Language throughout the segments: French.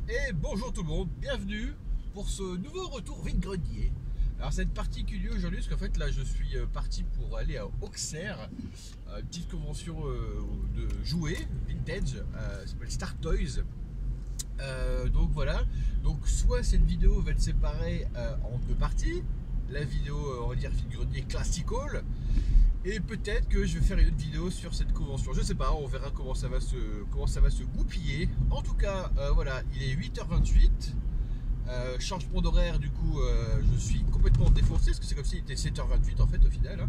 Et bonjour tout le monde, bienvenue pour ce nouveau retour vide-grenier. Alors c'est particulier aujourd'hui parce qu'en fait là je suis parti pour aller à Auxerre, une petite convention de jouets vintage, ça s'appelle Star Toys. Donc voilà, donc soit cette vidéo va être séparée en deux parties, la vidéo on va dire vide-grenier classical, et peut-être que je vais faire une autre vidéo sur cette convention. Je sais pas, on verra comment ça va se goupiller. En tout cas, voilà, il est 8h28. Changement d'horaire, du coup, je suis complètement défoncé parce que c'est comme s'il était 7h28 en fait au final.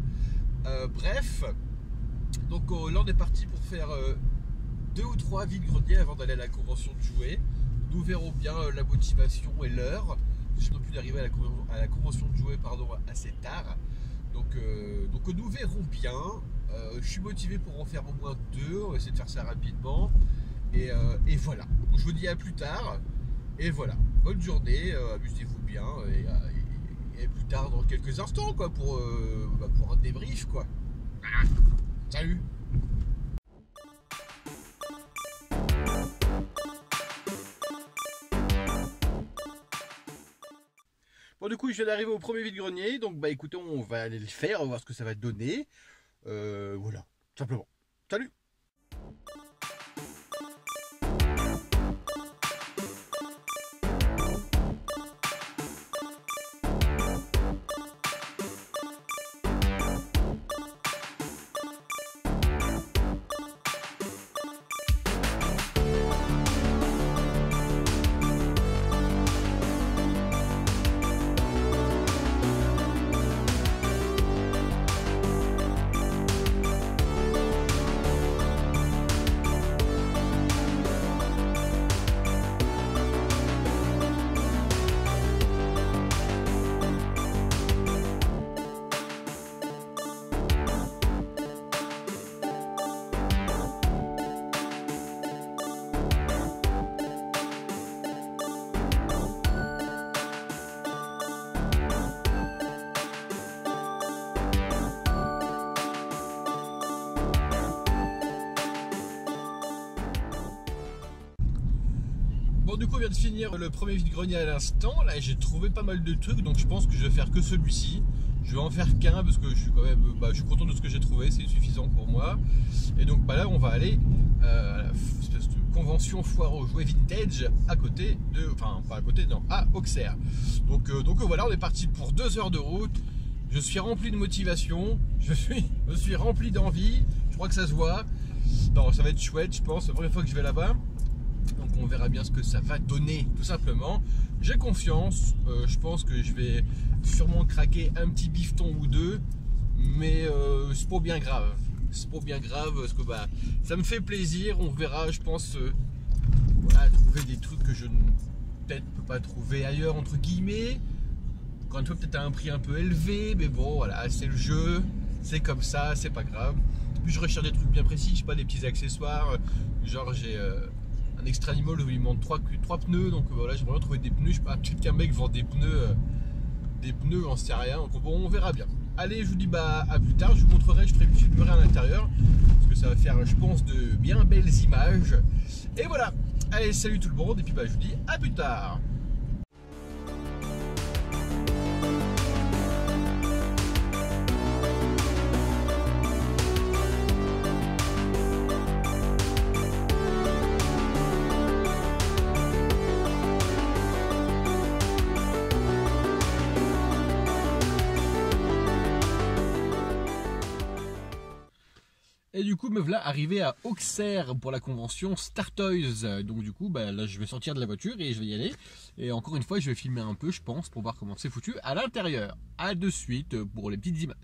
Hein. Bref, donc là on est parti pour faire 2 ou 3 vide-greniers avant d'aller à la convention de jouets. Nous verrons bien la motivation et l'heure. Je n'ai pu d'arriver à la convention de jouets assez tard. Donc nous verrons bien. Je suis motivé pour en faire au moins 2. On va essayer de faire ça rapidement. Et voilà. Donc, je vous dis à plus tard. Et voilà. Bonne journée. Amusez-vous bien. Et plus tard dans quelques instants quoi, pour un débrief quoi. Voilà. Salut. Bon, du coup, je viens d'arriver au premier vide-grenier, donc bah écoutez, on va aller le faire, on va voir ce que ça va donner. Voilà, tout simplement. Salut! Bon, du coup, on vient de finir le premier vide-grenier à l'instant. Là, j'ai trouvé pas mal de trucs, donc je pense que je vais faire que celui-ci. Je vais en faire qu'un parce que je suis quand même, je suis content de ce que j'ai trouvé, c'est suffisant pour moi. Et donc, là, on va aller à la espèce de convention foire aux jouets vintage à côté de, enfin, pas à côté, non, à Auxerre. Donc voilà, on est parti pour 2 heures de route. Je suis rempli de motivation, je suis rempli d'envie. Je crois que ça se voit. Non, ça va être chouette, je pense. C'est la première fois que je vais là-bas. Donc on verra bien ce que ça va donner tout simplement. J'ai confiance, je pense que je vais sûrement craquer un petit bifton ou deux, mais c'est pas bien grave. C'est pas bien grave parce que ça me fait plaisir. On verra, je pense, voilà, trouver des trucs que je peut-être peux pas trouver ailleurs entre guillemets. Encore une fois, peut-être à un prix un peu élevé, mais bon voilà, c'est le jeu, c'est comme ça, c'est pas grave. Puis je recherche des trucs bien précis, je sais pas, des petits accessoires, genre j'ai un extra animal où il manque 3 pneus, donc voilà, j'aimerais bien trouver des pneus. Je sais pas, peut-être qu'un mec vend des pneus, on sait rien, donc bon, on verra bien. Allez, je vous dis à plus tard, je vous montrerai, je ferai une filmerai à l'intérieur, parce que ça va faire, je pense, de bien belles images. Et voilà, allez, salut tout le monde, et puis je vous dis à plus tard. Et du coup, me voilà arrivé à Auxerre pour la convention Star Toys. Donc du coup, là, je vais sortir de la voiture et je vais y aller. Et encore une fois, je vais filmer un peu, je pense, pour voir comment c'est foutu à l'intérieur. À de suite pour les petites images.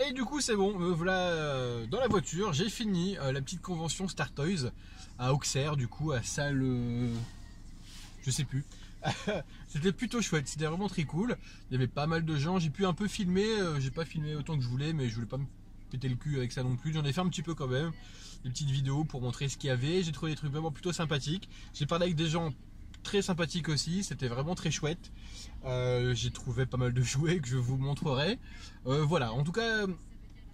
Et du coup c'est bon, me voilà dans la voiture, j'ai fini la petite convention Star Toys à Auxerre, du coup à salle... je sais plus. C'était plutôt chouette, c'était vraiment très cool. Il y avait pas mal de gens, j'ai pu un peu filmer, j'ai pas filmé autant que je voulais, mais je voulais pas me péter le cul avec ça non plus. J'en ai fait un petit peu quand même, des petites vidéos pour montrer ce qu'il y avait. J'ai trouvé des trucs vraiment plutôt sympathiques. J'ai parlé avec des gens très sympathiques aussi, c'était vraiment très chouette. J'ai trouvé pas mal de jouets que je vous montrerai. Voilà, en tout cas...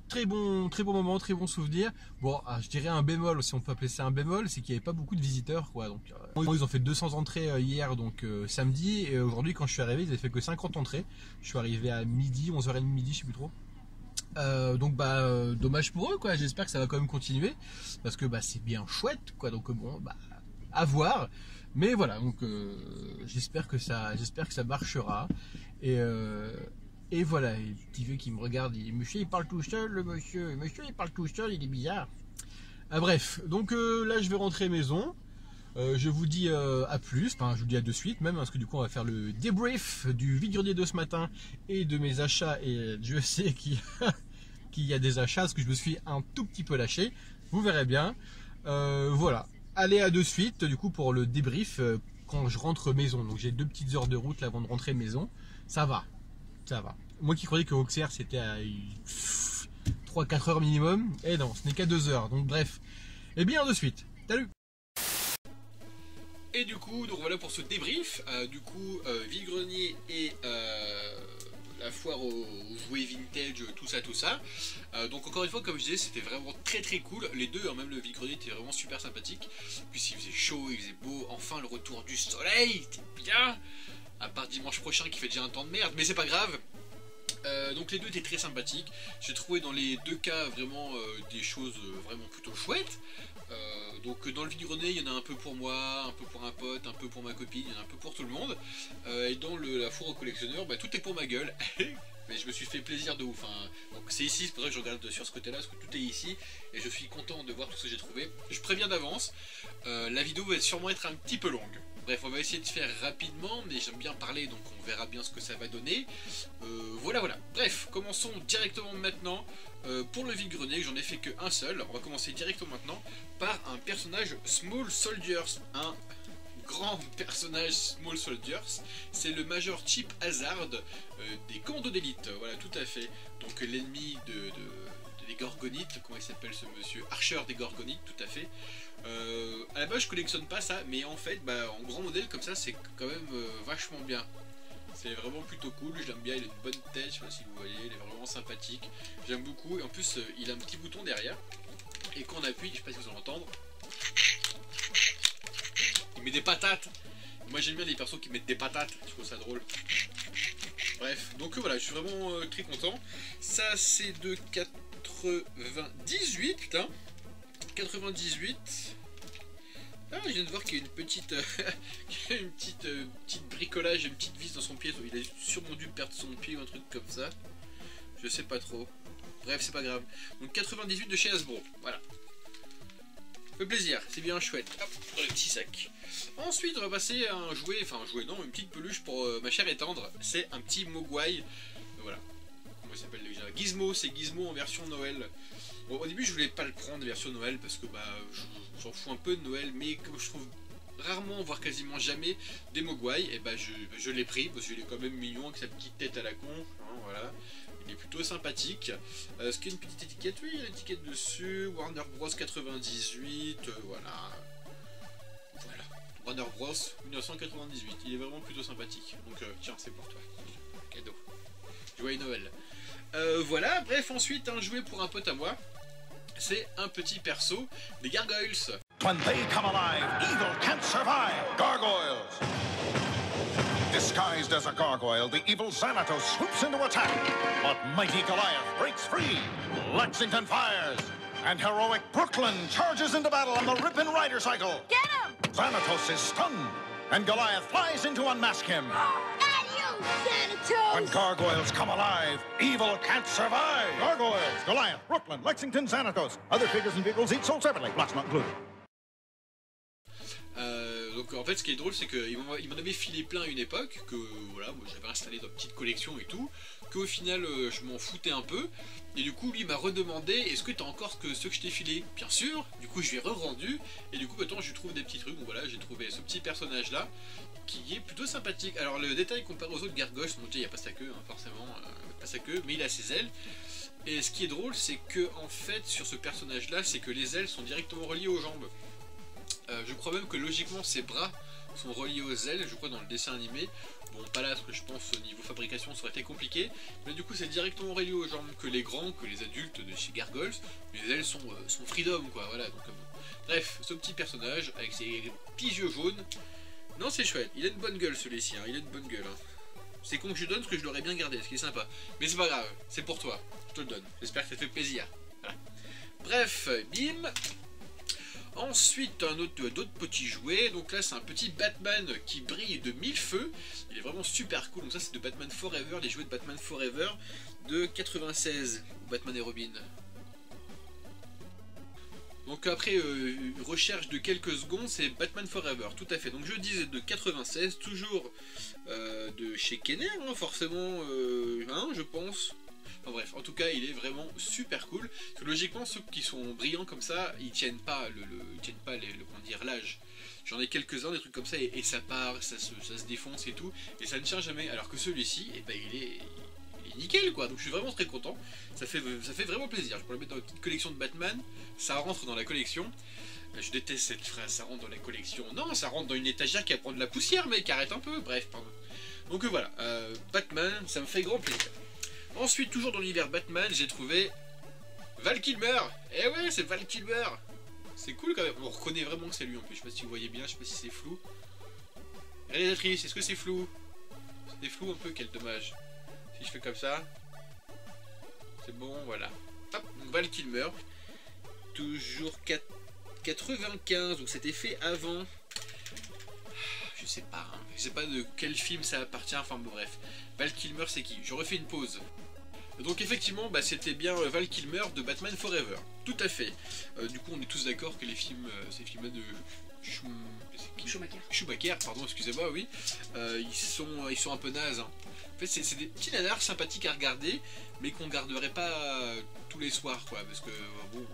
très bon moment, très bon souvenir. Bon, je dirais un bémol, si on peut appeler ça un bémol, c'est qu'il n'y avait pas beaucoup de visiteurs, quoi. Donc, ils ont fait 200 entrées hier, donc samedi, et aujourd'hui, quand je suis arrivé, ils n'avaient fait que 50 entrées. Je suis arrivé à midi, 11h30 midi, je sais plus trop. Donc dommage pour eux, quoi. J'espère que ça va quand même continuer, parce que c'est bien chouette, quoi. Donc bon, à voir. Mais voilà, donc j'espère que ça marchera. Et voilà, et le petit vieux qui me regarde, il dit monsieur il parle tout seul, le monsieur il parle tout seul, il est bizarre. Bref, donc là je vais rentrer maison. Je vous dis à plus, enfin je vous dis à de suite même, parce que du coup on va faire le débrief du vide-grenier de ce matin et de mes achats. Et je sais qu'il y a des achats, parce que je me suis un tout petit peu lâché. Vous verrez bien. Voilà, allez à de suite du coup pour le débrief quand je rentre maison. Donc j'ai 2 petites heures de route là avant de rentrer maison. Ça va. Ça va. Moi qui croyais que Auxerre c'était à 3-4 heures minimum, et non, ce n'est qu'à 2 heures. Donc bref, et bien de suite. Salut. Et du coup, donc voilà pour ce débrief. Vide-grenier et la foire aux jouets vintage, tout ça. Donc encore une fois, comme je disais, c'était vraiment très cool. Les deux, même le vide-grenier était vraiment super sympathique. Puis il faisait chaud, il faisait beau. Enfin le retour du soleil, c'était bien. À part dimanche prochain qui fait déjà un temps de merde, mais c'est pas grave. Donc les deux étaient très sympathiques. J'ai trouvé dans les deux cas vraiment des choses vraiment plutôt chouettes. Donc dans le vide-grenier il y en a un peu pour moi, un peu pour un pote, un peu pour ma copine, il y en a un peu pour tout le monde. Et dans la foire au collectionneur, tout est pour ma gueule. Mais je me suis fait plaisir de ouf. Donc c'est ici, c'est pour ça que je regarde sur ce côté là, parce que tout est ici. Et je suis content de voir tout ce que j'ai trouvé. Je préviens d'avance, la vidéo va sûrement être un petit peu longue. Bref, on va essayer de faire rapidement, mais j'aime bien parler, donc on verra bien ce que ça va donner. Voilà. Bref, commençons directement maintenant. Pour le vide-grenier, j'en ai fait qu'un seul. On va commencer directement maintenant par un personnage Small Soldiers. Un grand personnage Small Soldiers. C'est le Major Chip Hazard des commandos d'élite. Voilà, tout à fait. Donc l'ennemi des Gorgonites, comment il s'appelle ce monsieur? Archer des Gorgonites, tout à fait. À la base je collectionne pas ça, mais en fait en grand modèle comme ça c'est quand même vachement bien. C'est vraiment plutôt cool, je l'aime bien, il a une bonne tête, je sais pas si vous voyez, il est vraiment sympathique. J'aime beaucoup, et en plus il a un petit bouton derrière, et quand on appuie, je sais pas si vous allez entendre, il met des patates. Moi j'aime bien les persos qui mettent des patates, je trouve ça drôle. Bref, donc voilà, je suis vraiment très content. Ça c'est de 98, putain. 98. Ah, je viens de voir qu'il y a une petite petite bricolage, une petite vis dans son pied. Il a sûrement dû perdre son pied ou un truc comme ça. Je sais pas trop. Bref, c'est pas grave. Donc 98 de chez Hasbro. Voilà. Fait plaisir, c'est bien chouette. Hop, dans le petit sac. Ensuite, on va passer à un jouet, une petite peluche pour ma chère et tendre. C'est un petit Mogwai. Voilà. Comment il s'appelle déjà? Gizmo, c'est Gizmo en version Noël. Bon, au début je voulais pas le prendre version Noël parce que j'en fous un peu de Noël, mais comme je trouve rarement, voire quasiment jamais des Mogwai, et je l'ai pris parce qu'il est quand même mignon avec sa petite tête à la con, voilà. Il est plutôt sympathique. Est-ce qu'il y a une petite étiquette? Oui, il y a l'étiquette dessus, Warner Bros 98, voilà. Warner Bros 1998, il est vraiment plutôt sympathique. Donc tiens, c'est pour toi, cadeau. Joyeux Noël. Voilà, bref, ensuite un jouet pour un pote à moi. C'est un petit perso des Gargoyles. When they come alive, evil can't survive. Gargoyles. Disguised as a gargoyle, the evil Xanatos swoops into attack. But mighty Goliath breaks free. Lexington fires. And heroic Brooklyn charges into battle on the Ripon Rider cycle. Get him! Xanatos is stunned. And Goliath flies in to unmask him. And you, Xanatos! When gargoyles come alive, evil can't survive. Gargoyles, Goliath, Brooklyn, Lexington, Xanatos. Other figures and vehicles each sold separately, plus not included. Donc en fait ce qui est drôle c'est qu'il m'en avait filé plein à une époque, que voilà, moi j'avais installé dans une petite collection et tout, qu'au final je m'en foutais un peu, et du coup lui m'a redemandé est-ce que t'as encore ceux que je t'ai filé? Bien sûr, du coup je lui ai re-rendu, et du coup maintenant je lui trouve des petits trucs, donc voilà, j'ai trouvé ce petit personnage là, qui est plutôt sympathique. Alors le détail comparé aux autres gargoches, bon déjà il n'y a pas sa queue, hein, forcément, pas sa queue, mais il a ses ailes. Et ce qui est drôle, c'est que en fait sur ce personnage là, c'est que les ailes sont directement reliées aux jambes. Je crois même que logiquement ses bras sont reliés aux ailes, je crois dans le dessin animé. Bon, pas là, parce que je pense au niveau fabrication ça aurait été compliqué, mais du coup c'est directement relié aux jambes, que les grands, que les adultes de chez Gargoyles, les ailes sont freedom quoi, voilà. Donc, bref, ce petit personnage avec ses petits yeux jaunes, non c'est chouette, il a une bonne gueule celui-ci, hein, il a une bonne gueule. Hein. C'est con que je lui donne parce que je l'aurais bien gardé, ce qui est sympa. Mais c'est pas grave, c'est pour toi, je te le donne. J'espère que ça te fait plaisir. Voilà. Bref, bim. Ensuite, d'autres petits jouets. Donc là, c'est un petit Batman qui brille de 1000 feux. Il est vraiment super cool. Donc ça, c'est de Batman Forever, les jouets de Batman Forever de 96, Batman et Robin. Donc après une recherche de quelques secondes, c'est Batman Forever, tout à fait. Donc je disais de 96, toujours de chez Kenner, hein, forcément, hein, je pense. Enfin bref, en tout cas, il est vraiment super cool. Parce que logiquement, ceux qui sont brillants comme ça, ils tiennent pas comment dire, l'âge. J'en ai quelques-uns, des trucs comme ça, et ça part, ça se défonce et tout, et ça ne tient jamais. Alors que celui-ci, eh ben, il est nickel quoi, donc je suis vraiment très content, ça fait vraiment plaisir. Je pourrais le mettre dans une petite collection de Batman, ça rentre dans la collection. Je déteste cette phrase, ça rentre dans la collection. Non, ça rentre dans une étagère qui va prendre de la poussière, mec, arrête un peu, bref, pardon. Donc voilà, Batman, ça me fait grand plaisir. Ensuite, toujours dans l'univers Batman, j'ai trouvé Val Kilmer. Eh ouais, c'est Val Kilmer. C'est cool quand même, on reconnaît vraiment que c'est lui en plus, je sais pas si vous voyez bien, je sais pas si c'est flou. Réalisatrice, est-ce que c'est flou? C'est flou un peu, quel dommage. Si je fais comme ça, c'est bon, voilà. Hop, Val Kilmer. Toujours 95, donc c'était fait avant. Je sais pas, hein. Je sais pas de quel film ça appartient, enfin bon, bref. Val Kilmer c'est qui? Je refais une pause. Donc effectivement, bah, c'était bien Val Kilmer de Batman Forever. Tout à fait. Du coup, on est tous d'accord que les films, ces films-là de Schumacher, pardon, excusez-moi, oui. Ils sont un peu nazes. Hein. En fait, c'est des petits nanars sympathiques à regarder, mais qu'on garderait pas tous les soirs, quoi. Parce que, bon,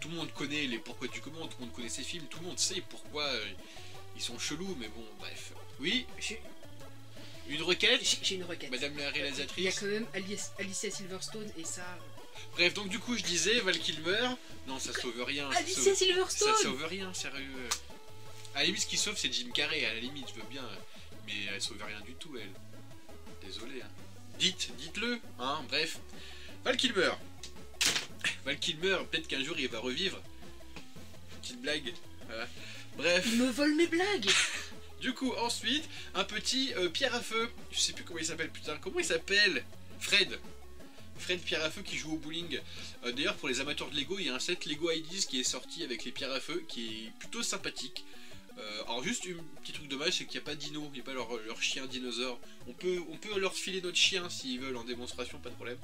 tout le monde connaît les pourquoi du comment, tout le monde connaît ces films, tout le monde sait pourquoi ils sont chelous, mais bon, bref. Oui, une requête. J'ai une requête. Madame la réalisatrice. Il y a quand même Alicia Silverstone et ça... Bref, donc du coup, je disais, Val Kilmer... Non, ça sauve rien. Alicia Silverstone. Ça sauve rien, sérieux. À la limite, ce qui sauve, c'est Jim Carrey, à la limite, je veux bien. Mais elle sauve rien du tout, elle. Désolé, hein. Dites-le, hein, bref. Val Kilmer. Val Kilmer, peut-être qu'un jour, il va revivre. Petite blague, voilà. Bref. Il me vole mes blagues. Du coup, ensuite, un petit pierre à feu. Je sais plus comment il s'appelle, putain. Comment il s'appelle? Fred Pierre à feu qui joue au bowling. D'ailleurs, pour les amateurs de Lego, il y a un set Lego Ideas qui est sorti avec les pierres à feu, qui est plutôt sympathique. Alors juste un petit truc dommage, c'est qu'il n'y a pas de dino, il n'y a pas leur chien dinosaure. On peut leur filer notre chien s'ils veulent en démonstration, pas de problème.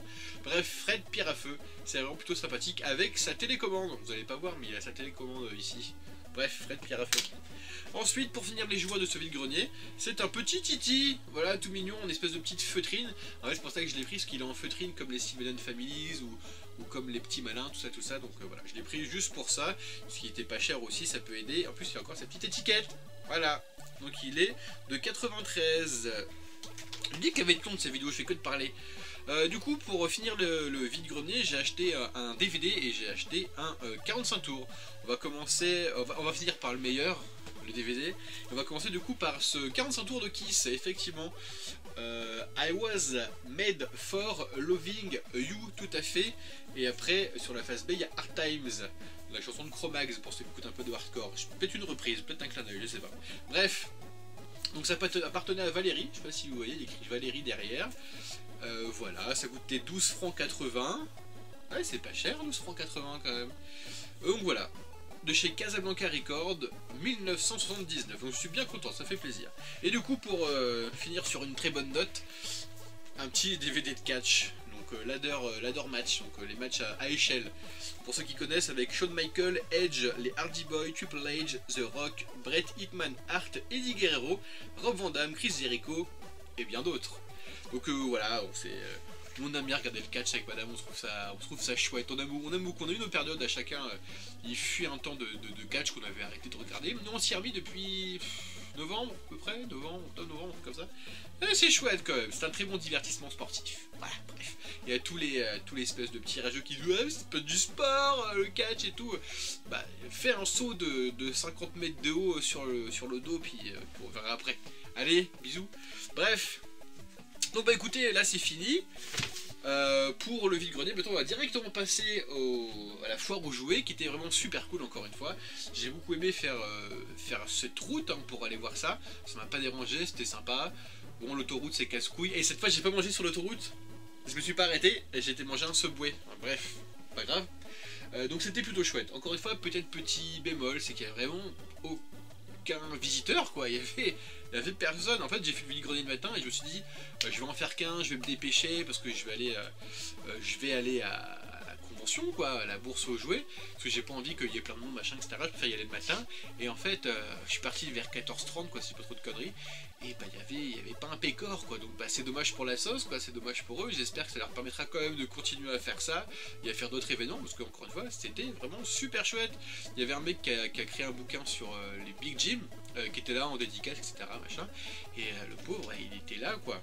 Bref, Fred Pierre à feu, c'est vraiment plutôt sympathique avec sa télécommande. Vous n'allez pas voir, mais il a sa télécommande ici. Bref, Fred Pierre à feu. Ensuite, pour finir les jouets de ce vide-grenier, c'est un petit Titi, voilà, tout mignon, en espèce de petite feutrine. En fait, c'est pour ça que je l'ai pris, parce qu'il est en feutrine comme les Steven Families ou comme les petits malins, tout ça. Donc voilà, je l'ai pris juste pour ça, ce qui était pas cher aussi, ça peut aider. En plus, il y a encore sa petite étiquette, voilà. Donc il est de 93. Je me dis qu'avec le ton de ces vidéos, je fais que de parler. Du coup, pour finir le vide-grenier, j'ai acheté un DVD et j'ai acheté un 45 tours. On va finir par le meilleur, le DVD. On va commencer du coup par ce 45 tours de Kiss, effectivement. I was made for loving you, tout à fait. Et après, sur la face B, il y a Hard Times, la chanson de Chromax, pour ceux qui écoutent un peu de hardcore. Peut-être une reprise, peut-être un clin d'œil, je sais pas. Bref, donc ça appartenait à Valérie, je sais pas si vous voyez, il y a écrit Valérie derrière. Voilà, ça coûtait 12 francs 80. Ouais, c'est pas cher, 12 francs 80 quand même. Donc voilà, de chez Casablanca Records, 1979. Donc je suis bien content, ça fait plaisir. Et du coup, pour finir sur une très bonne note, un petit DVD de catch. Donc ladder match, donc les matchs à échelle. Pour ceux qui connaissent, avec Shawn Michaels, Edge, les Hardy Boys, Triple H, The Rock, Bret Hitman Hart, Eddie Guerrero, Rob Van Dam, Chris Jericho et bien d'autres. Donc voilà, on aime bien regarder le catch avec madame, on trouve ça chouette, on aime beaucoup, on a eu nos périodes à chacun, il fut un temps de catch qu'on avait arrêté de regarder, nous on s'y est remis depuis novembre à peu près, novembre, comme ça. C'est chouette quand même, c'est un très bon divertissement sportif. Voilà, bref. Il y a tous les espèces de petits rageux qui disent c'est pas du sport, le catch et tout. Bah, fais un saut de 50 mètres de haut sur le dos, puis on verra après. Allez, bisous. Bref. Donc bah écoutez, là c'est fini. Pour le vide-grenier, maintenant on va directement passer à la foire aux jouets, qui était vraiment super cool encore une fois. J'ai beaucoup aimé faire cette route pour aller voir ça. Ça m'a pas dérangé, c'était sympa. Bon, l'autoroute c'est casse-couille. Et cette fois j'ai pas mangé sur l'autoroute. Je me suis pas arrêté et j'ai été manger un Subway. Enfin, bref, pas grave. Donc c'était plutôt chouette. Encore une fois, peut-être petit bémol, c'est qu'il y a vraiment aucun visiteur quoi. Il y avait personne. En fait, j'ai fait le vide-grenier le matin et je me suis dit je vais en faire qu'un, je vais me dépêcher parce que je vais aller à la convention quoi, à la bourse aux jouets, parce que j'ai pas envie qu'il y ait plein de monde machin etc. Je préfère y aller le matin. Et en fait je suis parti vers 14h30 quoi, c'est pas trop de conneries. Et bah il y avait pas un pécor quoi, donc bah c'est dommage pour la sauce quoi, c'est dommage pour eux. J'espère que ça leur permettra quand même de continuer à faire ça et à faire d'autres événements, parce qu'encore une fois c'était vraiment super chouette. Il y avait un mec qui a créé un bouquin sur les Big Gym, qui était là en dédicace etc machin, et le pauvre il était là quoi.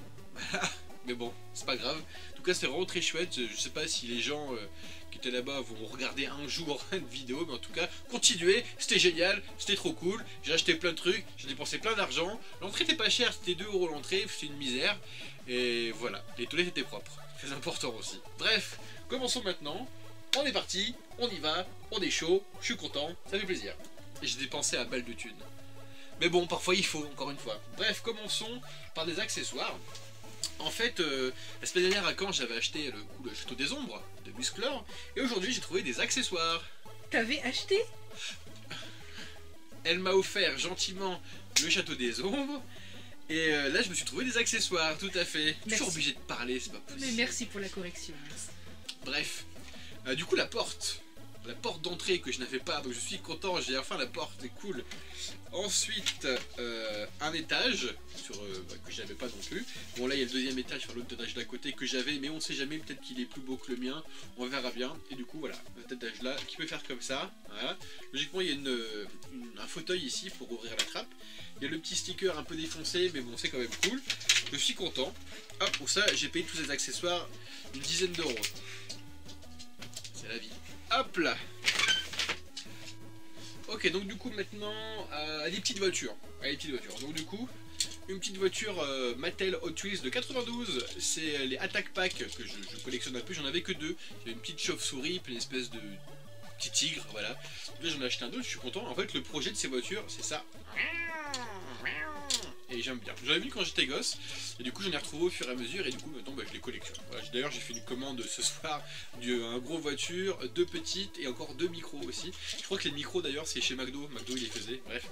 Mais bon, c'est pas grave. En tout cas, c'est vraiment très chouette. Je sais pas si les gens qui étaient là-bas vont regarder un jour une vidéo, mais en tout cas, continuez. C'était génial, c'était trop cool. J'ai acheté plein de trucs, j'ai dépensé plein d'argent. L'entrée était pas chère, c'était 2 € l'entrée, c'était une misère. Et voilà, les toilettes étaient propres. Très important aussi. Bref, commençons maintenant. On est parti, on y va, on est chaud, je suis content, ça fait plaisir. Et j'ai dépensé à balle de thunes. Mais bon, parfois il faut, encore une fois. Bref, commençons par des accessoires. En fait, la semaine dernière à Caen, j'avais acheté le Château des Ombres de Musclor, et aujourd'hui j'ai trouvé des accessoires. T'avais acheté? Elle m'a offert gentiment le Château des Ombres, et là je me suis trouvé des accessoires, tout à fait. Je suis toujours obligé de parler, c'est pas possible. Mais merci pour la correction. Merci. Bref, du coup la porte d'entrée que je n'avais pas, donc je suis content, j'ai enfin la porte, c'est cool. Ensuite, un étage que j'avais pas non plus. Bon là il y a le deuxième étage, enfin l'autre étage d'à côté que j'avais, mais on sait jamais, peut-être qu'il est plus beau que le mien, on verra bien. Et du coup voilà, cet étage là qui peut faire comme ça, voilà. Logiquement il y a un fauteuil ici pour ouvrir la trappe. Il y a le petit sticker un peu défoncé, mais bon c'est quand même cool. Je suis content. Hop, pour ça j'ai payé tous ces accessoires une dizaine d'euros. C'est la vie. Hop là. Ok, donc du coup maintenant à des petites voitures. Donc du coup, une petite voiture Mattel Hot Wheels de 92, c'est les Attack Pack que je collectionne un peu, j'en avais que 2. Il y a une petite chauve-souris, puis une espèce de petit tigre, voilà. Là j'en ai acheté un autre, je suis content. En fait le projet de ces voitures c'est ça. Et j'aime bien. J'en avais vu quand j'étais gosse, et du coup j'en ai retrouvé au fur et à mesure, et du coup maintenant bah, je les collectionne. Voilà, d'ailleurs j'ai fait une commande ce soir d'un gros voiture, 2 petites et encore 2 micros aussi. Je crois que les micros d'ailleurs c'est chez McDo il les faisait, bref.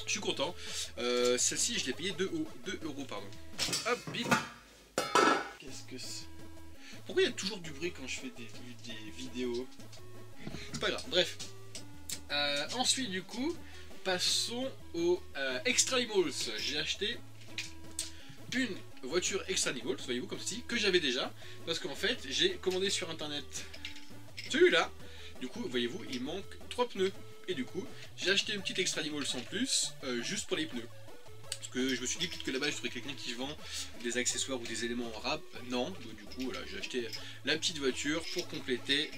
Je suis content. Celle-ci je l'ai payé 2 €, pardon. Hop, bip. Qu'est-ce que c'est? Pourquoi il y a toujours du bruit quand je fais des vidéos? C'est pas grave, bref. Ensuite du coup, passons au Extra-Animals. J'ai acheté une voiture Extra-Animals, voyez-vous, comme ceci, que j'avais déjà, parce qu'en fait j'ai commandé sur internet celui-là. Du coup, voyez-vous, il manque 3 pneus. Et du coup, j'ai acheté une petite Extra-Animals en plus, juste pour les pneus. Parce que je me suis dit peut-être que là-bas je trouverais quelqu'un qui vend des accessoires ou des éléments en rab. Non, donc du coup voilà, j'ai acheté la petite voiture pour compléter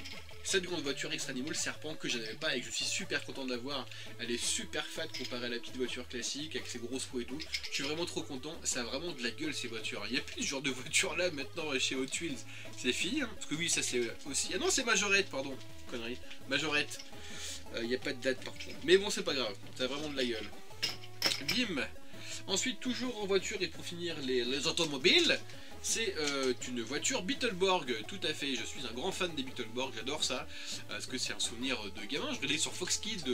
cette grande voiture Extra-Animals Serpent que je n'avais pas et que je suis super content d'avoir. Elle est super fat comparée à la petite voiture classique avec ses grosses roues et tout. Je suis vraiment trop content, ça a vraiment de la gueule ces voitures. Il n'y a plus ce genre de voiture là maintenant chez Hot Wheels. C'est fini, hein, parce que oui, ça c'est aussi... Ah non, c'est Majorette, pardon, connerie. Majorette. Il n'y a pas de date par contre. Mais bon, c'est pas grave, ça a vraiment de la gueule. Bim. Ensuite, toujours en voiture et pour finir les automobiles, C'est une voiture Beetleborg, tout à fait. Je suis un grand fan des Beetleborg, j'adore ça, parce que c'est un souvenir de gamin. Je regardais sur Fox Kids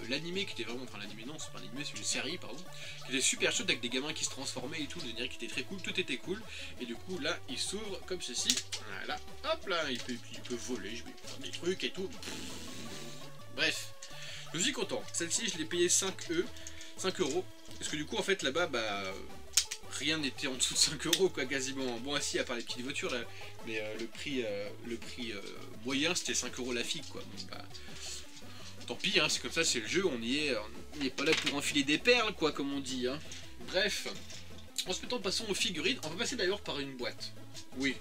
l'animé qui était vraiment, enfin l'animé non, c'est pas un animé, c'est une série, pardon, qui était super chouette avec des gamins qui se transformaient et tout, le générique qui était très cool, tout était cool. Et du coup là, il s'ouvre comme ceci, voilà, hop là, il peut voler, je vais faire des trucs et tout. Bref, je suis content. Celle-ci, je l'ai payée 5 euros, parce que du coup en fait là-bas, bah rien n'était en dessous de 5 euros quoi, quasiment. Bon, assis à part les petites voitures là, mais le prix moyen c'était 5 euros la figue quoi. Bon, bah, tant pis, hein, c'est comme ça, c'est le jeu, on n'y est pas là pour enfiler des perles quoi, comme on dit. Hein. Bref, ensuite passons aux figurines. On va passer d'ailleurs par une boîte. Oui,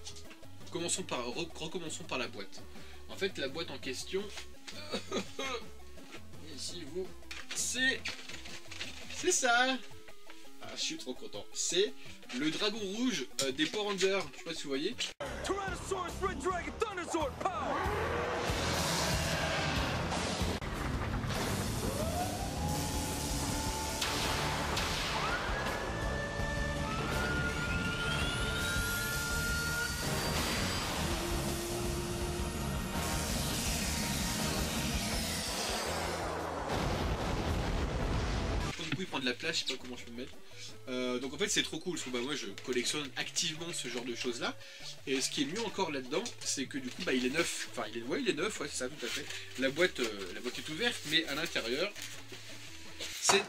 recommençons par la boîte. En fait, la boîte en question, ici vous, c'est ça. Ah, je suis trop content. C'est le dragon rouge des Power Rangers. Je sais pas si vous voyez. Tyrannosaurus Red Dragon Thunderzord Power! Il prend de la place, je sais pas comment je peux me mettre. Donc en fait c'est trop cool parce que bah, moi je collectionne activement ce genre de choses là. Et ce qui est mieux encore là-dedans, c'est que du coup bah, il est neuf. Enfin il est neuf, ouais c'est ça tout à fait. La boîte est ouverte, mais à l'intérieur c'est...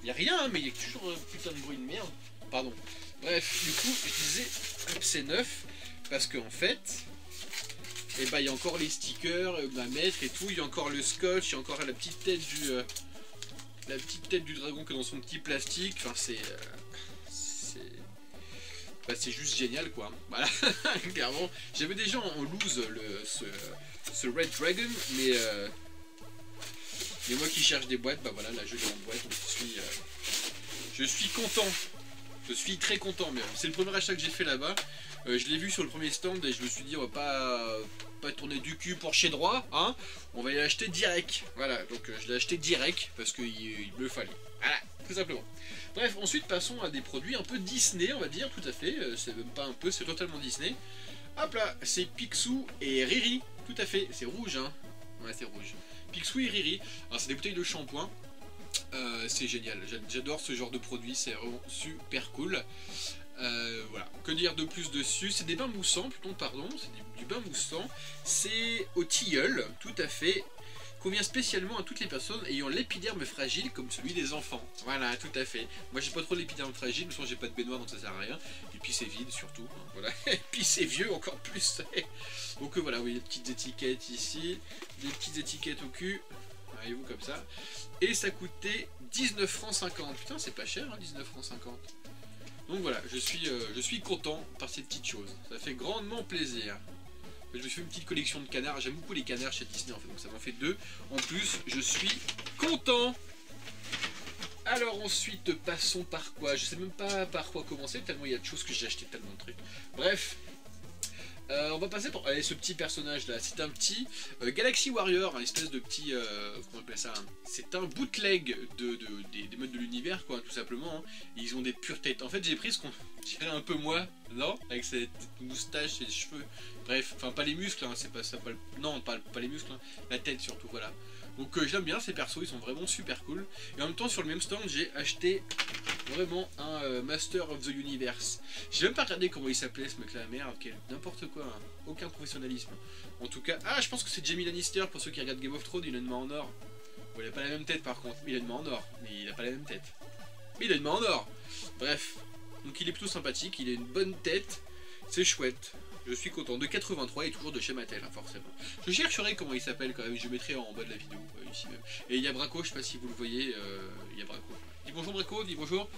Il n'y a rien, hein, mais il y a toujours un putain de bruit de merde. Pardon. Bref, du coup je disais c'est neuf parce qu'en fait... Et bah il y a encore les stickers à mettre et tout, il y a encore le scotch, il y a encore la petite tête du dragon que dans son petit plastique, enfin c'est juste génial quoi. Voilà, clairement. J'avais déjà en loose ce Red Dragon, mais moi qui cherche des boîtes, bah voilà, là je l'ai en boîte, donc je suis content. Je suis très content même. C'est le premier achat que j'ai fait là-bas. Je l'ai vu sur le premier stand et je me suis dit on va pas tourner du cul pour chez droit, hein. On va y acheter direct. Voilà, donc je l'ai acheté direct parce qu'il me le fallait. Voilà, tout simplement. Bref, ensuite passons à des produits un peu Disney, on va dire, tout à fait. C'est même pas un peu, c'est totalement Disney. Hop là, c'est Picsou et Riri, tout à fait. C'est rouge, hein. Ouais, c'est rouge. Picsou et Riri. Alors c'est des bouteilles de shampoing. C'est génial, j'adore ce genre de produit, c'est vraiment super cool. Voilà, que dire de plus dessus? C'est des bains moussants, plutôt, pardon, c'est du bain moussant. C'est au tilleul, tout à fait. Convient spécialement à toutes les personnes ayant l'épiderme fragile comme celui des enfants. Voilà, tout à fait. Moi j'ai pas trop l'épiderme fragile, mais j'ai pas de baignoire donc ça sert à rien. Et puis c'est vide surtout, hein, voilà. Et puis c'est vieux encore plus. Donc voilà, oui, les petites étiquettes ici, des petites étiquettes au cul. Voyez-vous comme ça. Et ça coûtait 19 francs 50. Putain, c'est pas cher, hein, 19 francs 50. Donc voilà, je suis content par ces petites choses. Ça fait grandement plaisir. Je me suis fait une petite collection de canards. J'aime beaucoup les canards chez Disney en fait, donc ça m'en fait 2. En plus, je suis content. Alors ensuite, passons par quoi? Je sais même pas par quoi commencer, tellement il y a de choses que j'ai acheté, tellement de trucs. Bref. On va passer pour ce petit personnage là, c'est un petit Galaxy Warrior, un espèce de petit, comment on appelle ça, c'est un bootleg des modes de l'univers quoi, tout simplement, hein. Ils ont des pures têtes, en fait j'ai pris ce qu'on dirait un peu moi, non, avec cette moustache et les cheveux, bref, enfin pas les muscles, hein, c'est pas ça, non pas les muscles, hein, la tête surtout, voilà. Donc j'aime bien ces persos, ils sont vraiment super cool. Et en même temps sur le même stand j'ai acheté vraiment un Master of the Universe. J'ai même pas regardé comment il s'appelait ce mec là, merde, ok, n'importe quoi, hein. Aucun professionnalisme. En tout cas, ah je pense que c'est Jamie Lannister pour ceux qui regardent Game of Thrones, il a une main en or. Bon, il a pas la même tête par contre, il a une main en or, mais il a pas la même tête. Mais il a une main en or. Bref, donc il est plutôt sympathique, il a une bonne tête, c'est chouette. Je suis content, de 83 et toujours de chez Mattel, hein, forcément. Je chercherai comment il s'appelle quand même, je mettrai en bas de la vidéo, ici même. Et il y a Braco, je sais pas si vous le voyez, il y a Braco. Dis bonjour Braco, dis bonjour.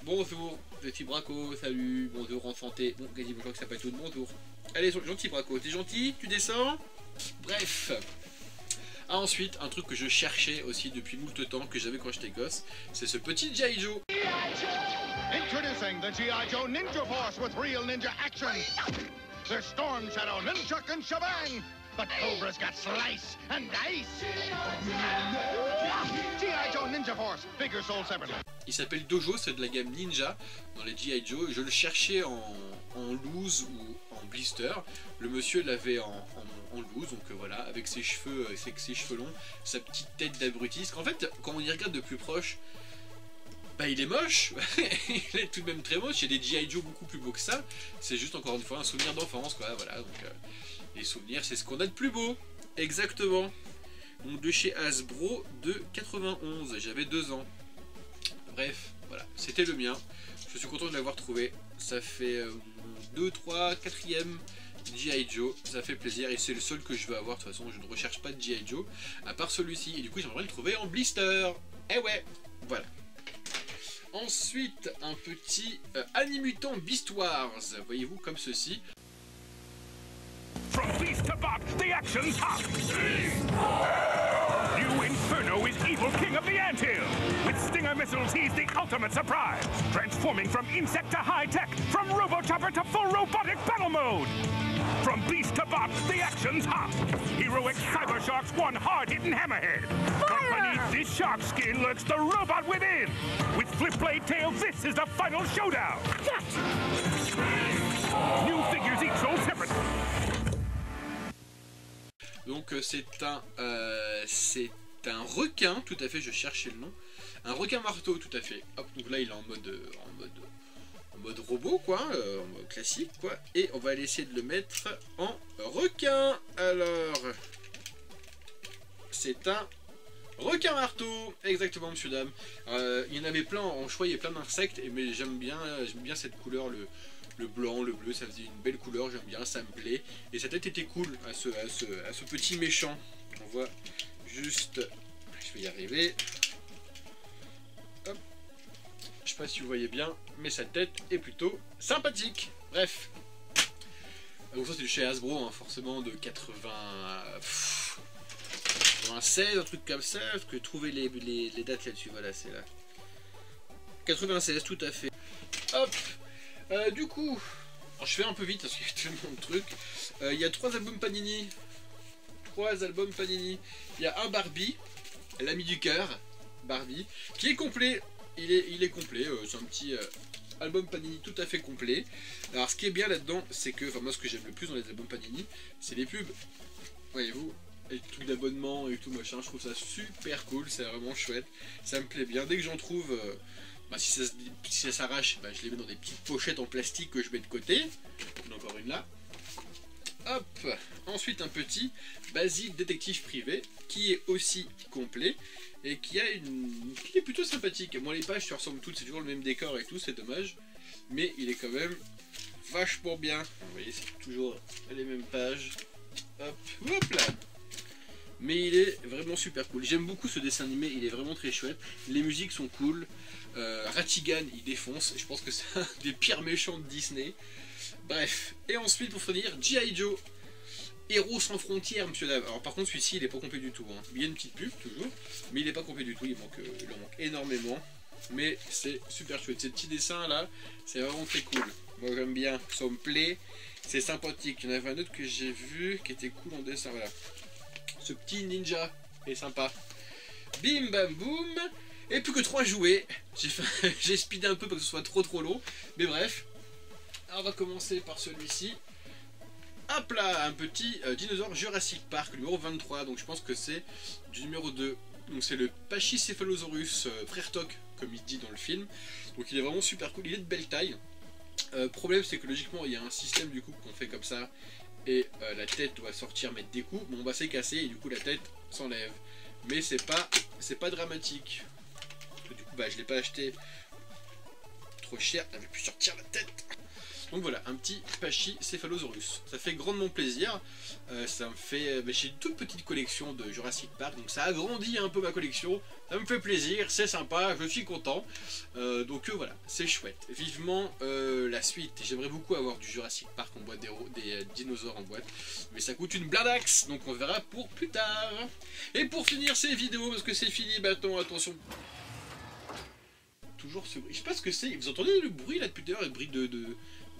Bonjour, petit Braco, salut, bonjour enchanté. Bon, dis bonjour que ça pas tout, bonjour. Allez, gentil Braco, t'es gentil, tu descends. Bref. Ah, ensuite, un truc que je cherchais aussi depuis moult temps, que j'avais quand j'étais gosse, c'est ce petit G.I. Joe. Introducing the G.I. Joe Ninja Force with real ninja action. There's Storm Shadow, Nunchuck, and Shebang. But Cobra's got Slice and Dice. G.I. Joe Ninja Force, figure sold separately. Il s'appelle Dojo, c'est de la gamme Ninja dans les G.I. Joe. Je le cherchais en loose ou en blister. Le monsieur l'avait en loose, donc voilà, avec ses cheveux longs, sa petite tête d'abruti. Parce qu'en fait, quand on y regarde de plus proche, bah il est moche, il est tout de même très moche. Il y a des G.I. Joe beaucoup plus beaux que ça. C'est juste encore une fois un souvenir d'enfance, quoi. Voilà, donc les souvenirs, c'est ce qu'on a de plus beau. Exactement. Donc de chez Hasbro de 91, j'avais 2 ans. Bref, voilà, c'était le mien. Je suis content de l'avoir trouvé. Ça fait 2, 3, 4e G.I. Joe. Ça fait plaisir et c'est le seul que je veux avoir. De toute façon, je ne recherche pas de G.I. Joe à part celui-ci. Et du coup, j'aimerais le trouver en blister. Eh ouais, voilà. Ensuite, un petit Animutant Beast Wars. Voyez-vous, comme ceci. From beast to bot, the action's hot! New Inferno is evil king of the anthill! With Stinger missiles, he's the ultimate surprise! Transforming from insect to high-tech, from robo-chopper to full robotic battle mode! From beast to bot, the action's hot! Heroic Cyber Shark's one hard-hitting hammerhead! But beneath this shark skin lurks the robot within! With Flip Blade Tail, this is the final showdown! New figures each sold separately! Donc c'est un requin, tout à fait, je cherchais le nom. Un requin marteau, tout à fait. Hop, donc là il est en mode robot, quoi, en mode classique, quoi. Et on va aller essayer de le mettre en requin. Alors, c'est un requin marteau, exactement, monsieur dame. Il y en avait plein en choix, il y a plein d'insectes, mais j'aime bien cette couleur, le blanc, le bleu, ça faisait une belle couleur, j'aime bien, ça me plaît. Et sa tête était cool à ce petit méchant. On voit juste, je vais y arriver. Hop. Je sais pas si vous voyez bien, mais sa tête est plutôt sympathique. Bref. Donc ça c'est du chez Hasbro, hein, forcément de 96, un truc comme ça. Parce que trouver les dates là-dessus, voilà, c'est là. 96, tout à fait. Hop. Du coup, alors je fais un peu vite parce qu'il y a tellement de trucs. Il y a 3 albums Panini. 3 albums Panini. Il y a un Barbie, l'ami du cœur, Barbie, qui est complet. Il est complet. C'est un petit album Panini tout à fait complet. Alors ce qui est bien là-dedans, c'est que, enfin moi ce que j'aime le plus dans les albums Panini, c'est les pubs. Voyez-vous, les trucs d'abonnement et tout machin. Je trouve ça super cool. C'est vraiment chouette. Ça me plaît bien. Dès que j'en trouve. Bah, si ça s'arrache, bah, je les mets dans des petites pochettes en plastique que je mets de côté. Encore une là. Hop. Ensuite un petit Basile détective privé qui est aussi complet et qui est plutôt sympathique. Moi les pages se ressemblent toutes, c'est toujours le même décor et tout, c'est dommage. Mais il est quand même vachement bien. Vous voyez, c'est toujours les mêmes pages. Hop, hop là. Mais il est vraiment super cool. J'aime beaucoup ce dessin animé, il est vraiment très chouette. Les musiques sont cool. Ratigan il défonce, je pense que c'est un des pires méchants de Disney. Bref, et ensuite pour finir, G.I. Joe, Héros sans frontières, monsieur dame. Alors par contre celui-ci il est pas complet du tout, hein. Il y a une petite pub toujours, mais il est pas complet du tout, il en manque énormément. Mais c'est super chouette, ces petits dessins là, c'est vraiment très cool. Moi j'aime bien, ça me plaît, c'est sympathique. Il y en avait un autre que j'ai vu qui était cool en dessin, voilà. Ce petit ninja est sympa. Bim bam boum. Et plus que 3 jouets. J'ai speedé un peu pour que ce soit trop long. Mais bref. Alors on va commencer par celui-ci. Hop là, un petit dinosaure Jurassic Park, numéro 23. Donc je pense que c'est du numéro 2. Donc c'est le Pachycephalosaurus frère Toc, comme il dit dans le film. Donc il est vraiment super cool. Il est de belle taille. Problème c'est que logiquement il y a un système du coup qu'on fait comme ça. Et la tête doit sortir mettre des coups. Bon bah c'est cassé et du coup la tête s'enlève. Mais c'est pas dramatique. Du coup bah je l'ai pas acheté trop cher, j'avais pu sortir la tête. Donc voilà, un petit Pachycephalosaurus. Ça fait grandement plaisir. Ça me fait. J'ai une toute petite collection de Jurassic Park, donc ça agrandit un peu ma collection. Ça me fait plaisir, c'est sympa, je suis content. Donc voilà, c'est chouette. Vivement la suite. J'aimerais beaucoup avoir du Jurassic Park en boîte, des dinosaures en boîte. Mais ça coûte une blindaxe, donc on verra pour plus tard. Et pour finir ces vidéos, parce que c'est fini maintenant, attention. Toujours ce bruit. Je sais pas ce que c'est. Vous entendez le bruit là depuis tout à l'heure, le bruit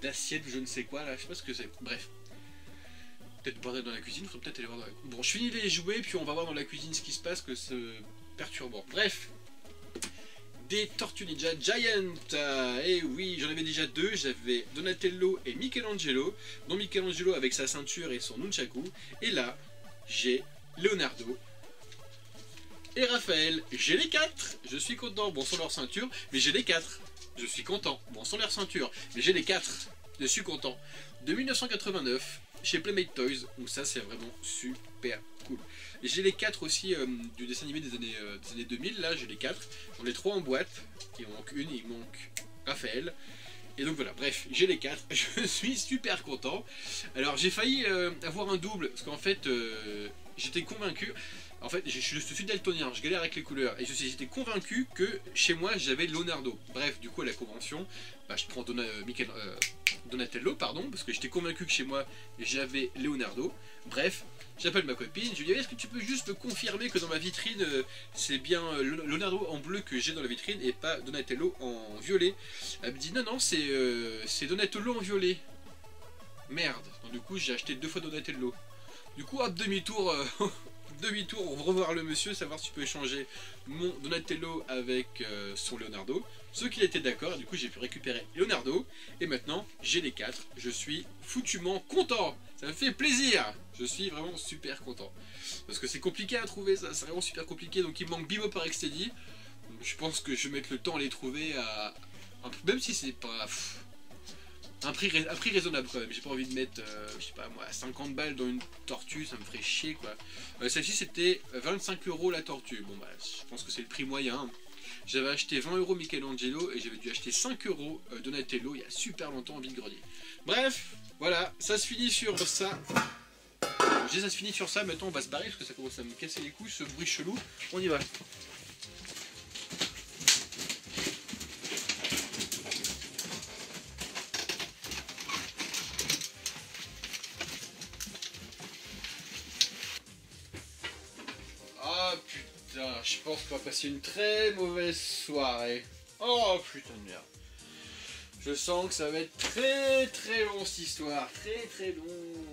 d'assiette, je ne sais quoi là, je sais pas ce que c'est. Bref. Peut-être bordel dans la cuisine, faut peut-être aller voir dans la cuisine. Bon, je finis les jouets, puis on va voir dans la cuisine ce qui se passe, que c'est perturbant. Bref. des Tortues Ninja Giant. Et oui, j'en avais déjà deux, j'avais Donatello et Michelangelo, dont Michelangelo avec sa ceinture et son nunchaku. Et là, j'ai Leonardo et Raphaël. J'ai les 4, je suis content. Bon, sans leur ceinture, mais j'ai les 4. Je suis content. Bon, sans leur ceinture, mais j'ai les 4. Je suis content. De 1989, chez Playmate Toys, donc ça c'est vraiment super cool. Et j'ai les 4 aussi du dessin animé des années 2000, là j'ai les 4. J'en ai 3 en boîte, il manque une, il manque Raphaël. Et donc voilà, bref, j'ai les 4, je suis super content. Alors j'ai failli avoir un double, parce qu'en fait j'étais convaincu. En fait, je suis daltonien, je galère avec les couleurs, et j'étais convaincu que chez moi j'avais Leonardo. Bref, du coup à la convention, bah, je prends Donatello, pardon, parce que j'étais convaincu que chez moi j'avais Leonardo. Bref, j'appelle ma copine, je lui dis est-ce que tu peux juste me confirmer que dans ma vitrine c'est bien Leonardo en bleu que j'ai dans la vitrine et pas Donatello en violet. Elle me dit non, c'est Donatello en violet. Merde, donc du coup j'ai acheté 2 fois Donatello. Du coup, hop, demi-tour. Demi-tour, on va revoir le monsieur, savoir si tu peux échanger mon Donatello avec son Leonardo. Ce qu'il était d'accord, du coup j'ai pu récupérer Leonardo. Et maintenant, j'ai les 4. Je suis foutument content. Ça me fait plaisir. Je suis vraiment super content. Parce que c'est compliqué à trouver, ça, c'est vraiment super compliqué. Donc il me manque Bimo par Extedi. Donc, je pense que je vais mettre le temps à les trouver à... Même si c'est pas... Un prix raisonnable quand même, j'ai pas envie de mettre, je sais pas moi, 50 balles dans une tortue, ça me ferait chier quoi. Celle-ci c'était 25 € la tortue, bon bah je pense que c'est le prix moyen. J'avais acheté 20 € Michelangelo et j'avais dû acheter 5 € Donatello il y a super longtemps en vide-grenier. Bref, voilà, ça se finit sur ça. Ça se finit sur ça, maintenant on va se barrer parce que ça commence à me casser les couilles ce bruit chelou. On y va. Je pense qu'on va passer une très mauvaise soirée. Oh putain de merde. Je sens que ça va être très long cette histoire. Très long.